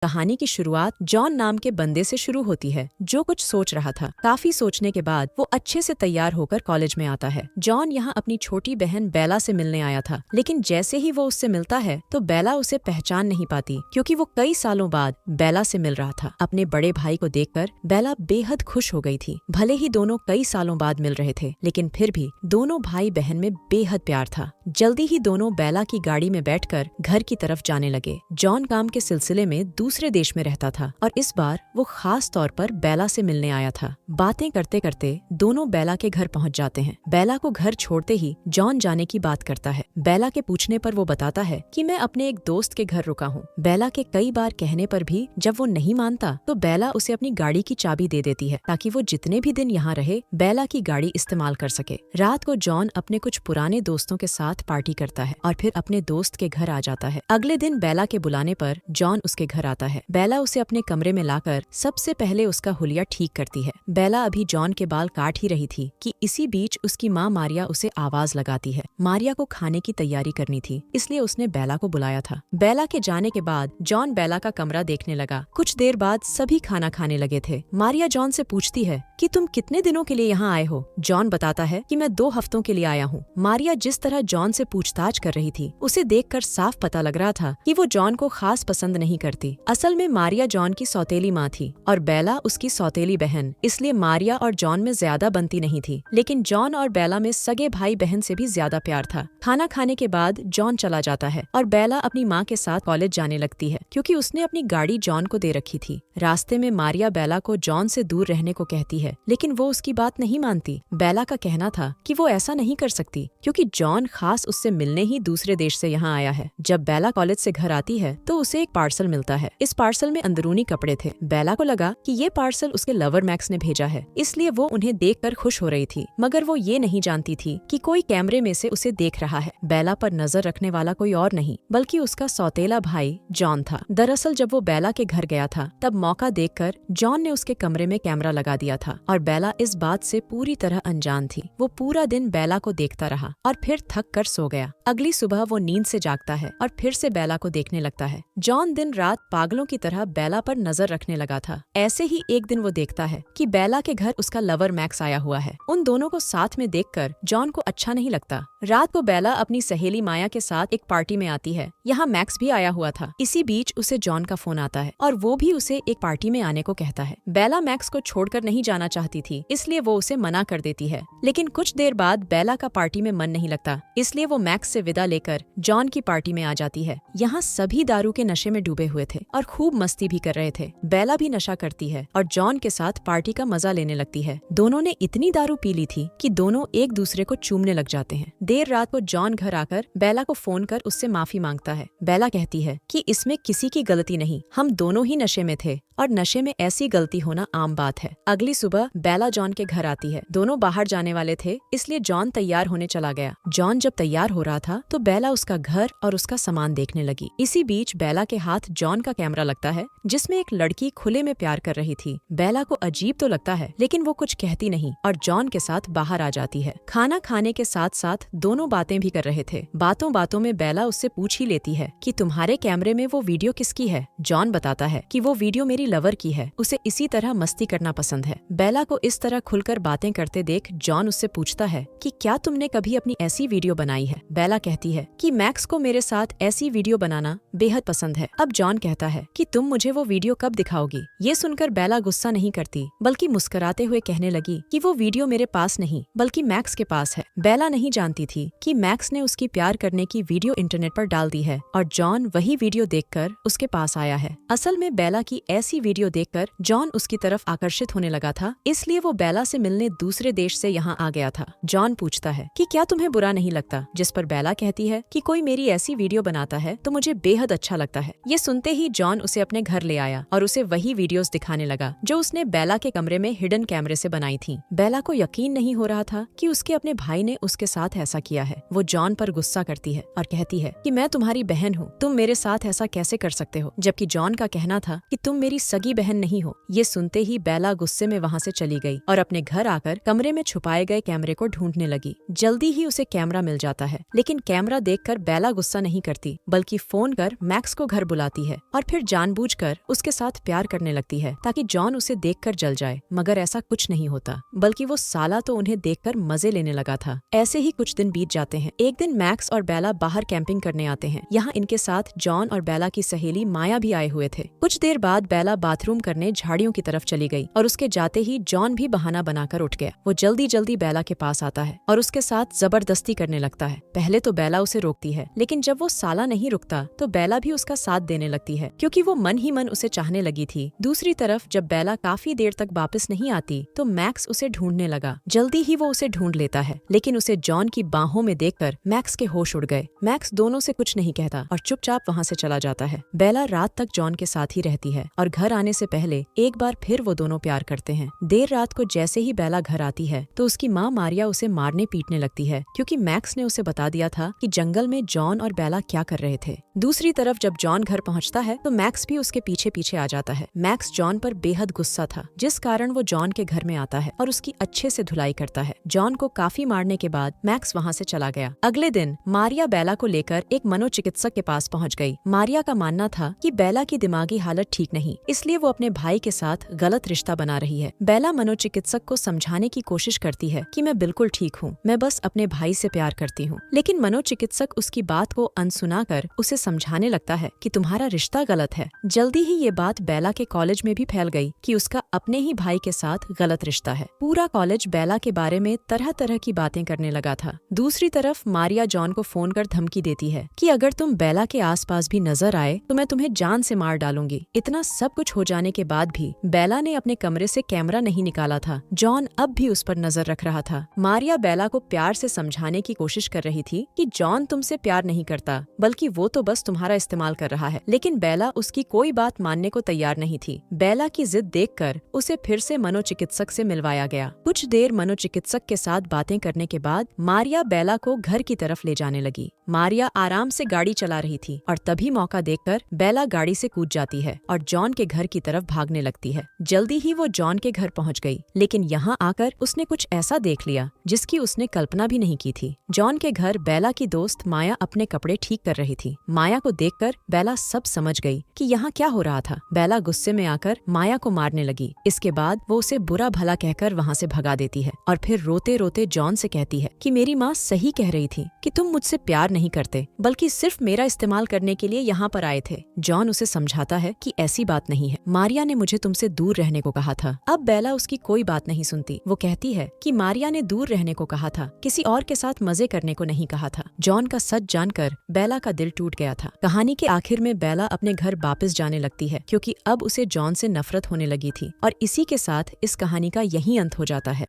कहानी की शुरुआत जॉन नाम के बंदे से शुरू होती है जो कुछ सोच रहा था। काफी सोचने के बाद वो अच्छे से तैयार होकर कॉलेज में आता है। जॉन यहाँ अपनी छोटी बहन बेला से मिलने आया था, लेकिन जैसे ही वो उससे मिलता है तो बेला उसे पहचान नहीं पाती, क्योंकि वो कई सालों बाद बेला से मिल रहा था। अपने बड़े भाई को देखकर बेला बेहद खुश हो गई थी। भले ही दोनों कई सालों बाद मिल रहे थे, लेकिन फिर भी दोनों भाई बहन में बेहद प्यार था। जल्दी ही दोनों बेला की गाड़ी में बैठकर घर की तरफ जाने लगे। जॉन काम के सिलसिले में दूसरे देश में रहता था और इस बार वो खास तौर पर बेला से मिलने आया था। बातें करते करते दोनों बेला के घर पहुंच जाते हैं। बेला को घर छोड़ते ही जॉन जाने की बात करता है। बेला के पूछने पर वो बताता है कि मैं अपने एक दोस्त के घर रुका हूँ। बेला के कई बार कहने पर भी जब वो नहीं मानता तो बेला उसे अपनी गाड़ी की चाबी दे देती है, ताकि वो जितने भी दिन यहाँ रहे बेला की गाड़ी इस्तेमाल कर सके। रात को जॉन अपने कुछ पुराने दोस्तों के साथ पार्टी करता है और फिर अपने दोस्त के घर आ जाता है। अगले दिन बेला के बुलाने पर जॉन उसके घर आता है। बेला उसे अपने कमरे में लाकर सबसे पहले उसका हुलिया ठीक करती है। बेला अभी जॉन के बाल काट ही रही थी कि इसी बीच उसकी माँ मारिया उसे आवाज लगाती है। मारिया को खाने की तैयारी करनी थी, इसलिए उसने बेला को बुलाया था। बेला के जाने के बाद जॉन बेला का कमरा देखने लगा। कुछ देर बाद सभी खाना खाने लगे थे। मारिया जॉन से पूछती है कि तुम कितने दिनों के लिए यहाँ आए हो? जॉन बताता है कि मैं 2 हफ्तों के लिए आया हूँ। मारिया जिस तरह जॉन से पूछताछ कर रही थी, उसे देखकर साफ पता लग रहा था कि वो जॉन को खास पसंद नहीं करती। असल में मारिया जॉन की सौतेली माँ थी और बेला उसकी सौतेली बहन, इसलिए मारिया और जॉन में ज्यादा बनती नहीं थी। लेकिन जॉन और बेला में सगे भाई बहन से भी ज्यादा प्यार था। खाना खाने के बाद जॉन चला जाता है और बेला अपनी माँ के साथ कॉलेज जाने लगती है, क्योंकि उसने अपनी गाड़ी जॉन को दे रखी थी। रास्ते में मारिया बेला को जॉन से दूर रहने को कहती है, लेकिन वो उसकी बात नहीं मानती। बेला का कहना था कि वो ऐसा नहीं कर सकती, क्योंकि जॉन खास उससे मिलने ही दूसरे देश से यहाँ आया है। जब बेला कॉलेज से घर आती है तो उसे एक पार्सल मिलता है। इस पार्सल में अंदरूनी कपड़े थे। बेला को लगा कि ये पार्सल उसके लवर मैक्स ने भेजा है, इसलिए वो उन्हें देखकर खुश हो रही थी, मगर वो ये नहीं जानती थी कि कोई कैमरे में से उसे देख रहा है। बेला पर नजर रखने वाला कोई और नहीं बल्कि उसका सौतेला भाई जॉन था। दरअसल जब वो बेला के घर गया था तब मौका देखकर जॉन ने उसके कमरे में कैमरा लगा दिया था और बेला इस बात से पूरी तरह अनजान थी। वो पूरा दिन बेला को देखता रहा और फिर थक कर सो गया। अगली सुबह वो नींद से जागता है और फिर से बेला को देखने लगता है। जॉन दिन रात पागलों की तरह बेला पर नजर रखने लगा था। ऐसे ही एक दिन वो देखता है कि बेला के घर उसका लवर मैक्स आया हुआ है। उन दोनों को साथ में देखकर जॉन को अच्छा नहीं लगता। रात को बेला अपनी सहेली माया के साथ एक पार्टी में आती है। यहाँ मैक्स भी आया हुआ था। इसी बीच उसे जॉन का फोन आता है और वो भी उसे एक पार्टी में आने को कहता है। बेला मैक्स को छोड़कर नहीं जाना चाहती थी, इसलिए वो उसे मना कर देती है। लेकिन कुछ देर बाद बेला का पार्टी में मन नहीं लगता, इसलिए वो मैक्स से विदा लेकर जॉन की पार्टी में आ जाती है। यहाँ सभी दारू के नशे में डूबे हुए थे और खूब मस्ती भी कर रहे थे। बेला भी नशा करती है और जॉन के साथ पार्टी का मजा लेने लगती है। दोनों ने इतनी दारू पी ली थी कि दोनों एक दूसरे को चूमने लग जाते हैं। देर रात को जॉन घर आकर बेला को फोन कर उससे माफी मांगता है। बेला कहती है कि इसमें किसी की गलती नहीं, हम दोनों ही नशे में थे और नशे में ऐसी गलती होना आम बात है। अगली सुबह बेला जॉन के घर आती है। दोनों बाहर जाने वाले थे, इसलिए जॉन तैयार होने चला गया। जॉन जब तैयार हो रहा था तो बेला उसका घर और उसका सामान देखने लगी। इसी बीच बेला के हाथ जॉन का कैमरा लगता है, जिसमें एक लड़की खुले में प्यार कर रही थी। बेला को अजीब तो लगता है, लेकिन वो कुछ कहती नहीं और जॉन के साथ बाहर आ जाती है। खाना खाने के साथ साथ दोनों बातें भी कर रहे थे। बातों बातों में बेला उससे पूछ ही लेती है कि तुम्हारे कैमरे में वो वीडियो किसकी है? जॉन बताता है कि वो वीडियो मेरी लवर की है, उसे इसी तरह मस्ती करना पसंद है। बेला को इस तरह खुलकर बातें करते देख जॉन उससे पूछता है कि क्या तुमने कभी अपनी ऐसी वीडियो बनाई है? बेला कहती है कि मैक्स को मेरे साथ ऐसी वीडियो बनाना बेहद पसंद है। अब जॉन कहता है कि तुम मुझे वो वीडियो कब दिखाओगी? ये सुनकर बेला गुस्सा नहीं करती, बल्कि मुस्कुराते हुए कहने लगी कि वो वीडियो मेरे पास नहीं बल्कि मैक्स के पास है। बेला नहीं जानती थी कि मैक्स ने उसकी प्यार करने की वीडियो इंटरनेट पर डाल दी है और जॉन वही वीडियो देखकर उसके पास आया है। असल में बेला की ऐसी वीडियो देखकर जॉन उसकी तरफ आकर्षित होने लगा था, इसलिए वो बेला से मिलने दूसरे देश से यहाँ आ गया था। जॉन पूछता है कि क्या तुम्हें बुरा नहीं लगता? जिस पर बेला कहती है कि कोई मेरी ऐसी वीडियो बनाता है तो मुझे बेहद अच्छा लगता है। ये सुनते ही जॉन उसे अपने घर ले आया और उसे वही वीडियोस दिखाने लगा जो उसने बेला के कमरे में हिडन कैमरे से बनाई थी। बेला को यकीन नहीं हो रहा था कि उसके अपने भाई ने उसके साथ ऐसा किया है। वो जॉन पर गुस्सा करती है और कहती है कि मैं तुम्हारी बहन हूँ, तुम मेरे साथ ऐसा कैसे कर सकते हो? जबकि जॉन का कहना था कि तुम मेरी सगी बहन नहीं हो। ये सुनते ही बेला गुस्से में वहाँ से चली गई और अपने घर आकर कमरे में छुपाए गए कैमरे को ढूंढने लगी। जल्दी ही उसे कैमरा मिल जाता है, लेकिन कैमरा देखकर बेला गुस्सा नहीं करती, बल्कि फोन कर मैक्स को घर बुलाती है और फिर जानबूझकर उसके साथ प्यार करने लगती है ताकि जॉन उसे देखकर जल जाए। मगर ऐसा कुछ नहीं होता, बल्कि वो साला तो उन्हें देखकर मजे लेने लगा था। ऐसे ही कुछ दिन बीत जाते हैं। एक दिन मैक्स और बेला बाहर कैंपिंग करने आते हैं। यहाँ इनके साथ जॉन और बेला की सहेली माया भी आए हुए थे। कुछ देर बाद बेला बाथरूम करने झाड़ियों की तरफ चली गई और उसके जाते ही जॉन भी बहाना बनाकर उठ गया। वो जल्दी जल्दी बेला के पास आता है और उसके साथ जबरदस्ती करने लगता है। पहले तो बेला उसे रोकती है, लेकिन जब वो साला नहीं रुकता तो बेला भी उसका साथ देने लगती है, क्योंकि वो मन ही मन उसे चाहने लगी थी। दूसरी तरफ जब बेला काफी देर तक वापस नहीं आती तो मैक्स उसे ढूंढने लगा। जल्दी ही वो उसे ढूंढ लेता है, लेकिन उसे जॉन की बाहों में देखकर मैक्स के होश उड़ गए। मैक्स दोनों से कुछ नहीं कहता और चुपचाप वहाँ से चला जाता है। बेला रात तक जॉन के साथ ही रहती है और घर आने से पहले एक बार फिर वो दोनों प्यार करते हैं। देर रात को जैसे ही बेला घर आती है तो उसकी माँ मारिया उसे मारने पीटने लगती है, क्योंकि मैक्स ने उसे बता दिया था कि जंगल में जॉन और बेला क्या कर रहे थे। दूसरी तरफ जब जॉन घर पहुँचता है तो मैक्स भी उसके पीछे पीछे आ जाता है। मैक्स जॉन पर बेहद गुस्सा था, जिस कारण वो जॉन के घर में आता है और उसकी अच्छे से धुलाई करता है। जॉन को काफी मारने के बाद मैक्स वहाँ से चला गया। अगले दिन मारिया बेला को लेकर एक मनोचिकित्सक के पास पहुँच गई। मारिया का मानना था कि बेला की दिमागी हालत ठीक नहीं, इसलिए वो अपने भाई के साथ गलत रिश्ता बना रही है। बेला मनोचिकित्सक को समझाने की कोशिश करती है कि मैं बिल्कुल ठीक हूँ, मैं बस अपने भाई से प्यार करती हूँ। लेकिन मनोचिकित्सक उसकी बात को अनसुना कर उसे समझाने लगता है कि तुम्हारा रिश्ता गलत है। जल्दी ही ये बात बेला के कॉलेज में भी फैल गई कि उसका अपने ही भाई के साथ गलत रिश्ता है। पूरा कॉलेज बेला के बारे में तरह तरह की बातें करने लगा था। दूसरी तरफ मारिया जॉन को फोन कर धमकी देती है कि अगर तुम बेला के आसपास भी नजर आए तो मैं तुम्हें जान से मार डालूंगी। इतना सब कुछ हो जाने के बाद भी बेला ने अपने कमरे से कैमरा नहीं निकाला था। जॉन अब भी उस पर नजर रख रहा था। मारिया बेला को प्यार से समझाने की कोशिश कर रही थी कि जॉन तुमसे प्यार नहीं करता, बल्कि वो तो बस तुम्हारा इस्तेमाल कर रहा है। लेकिन बेला उसकी कोई बात मानने को तैयार नहीं थी। बेला की जिद देखकर उसे फिर से मनोचिकित्सक से मिलवाया गया। कुछ देर मनोचिकित्सक के साथ बातें करने के बाद मारिया बेला को घर की तरफ ले जाने लगी। मारिया आराम से गाड़ी चला रही थी और तभी मौका देखकर बेला गाड़ी से कूद जाती है और जॉन के घर की तरफ भागने लगती है। जल्दी ही वो जॉन के घर पहुंच गई, लेकिन यहाँ आकर उसने कुछ ऐसा देख लिया जिसकी उसने कल्पना भी नहीं की थी। जॉन के घर बेला की दोस्त माया अपने कपड़े ठीक कर रही थी। माया को देखकर बेला सब समझ गई कि यहाँ क्या हो रहा था। बेला गुस्से में आकर माया को मारने लगी। इसके बाद वो उसे बुरा भला कहकर वहाँ से भगा देती है और फिर रोते रोते जॉन से कहती है कि मेरी माँ सही कह रही थी कि तुम मुझसे प्यार नहीं करते, बल्कि सिर्फ मेरा इस्तेमाल करने के लिए यहाँ पर आए थे। जॉन उसे समझाता है कि ऐसी बात नहीं है, मारिया ने मुझे तुमसे दूर रहने को कहा था। अब बेला उसकी कोई बात नहीं सुनती। वो कहती है कि मारिया ने दूर रहने को कहा था, किसी और के साथ मजे करने को नहीं कहा था। जॉन का सच जानकर बेला का दिल टूट गया था। कहानी के आखिर में बेला अपने घर वापस जाने लगती है, क्योंकि अब उसे जॉन से नफरत होने लगी थी। और इसी के साथ इस कहानी का यही अंत हो जाता है।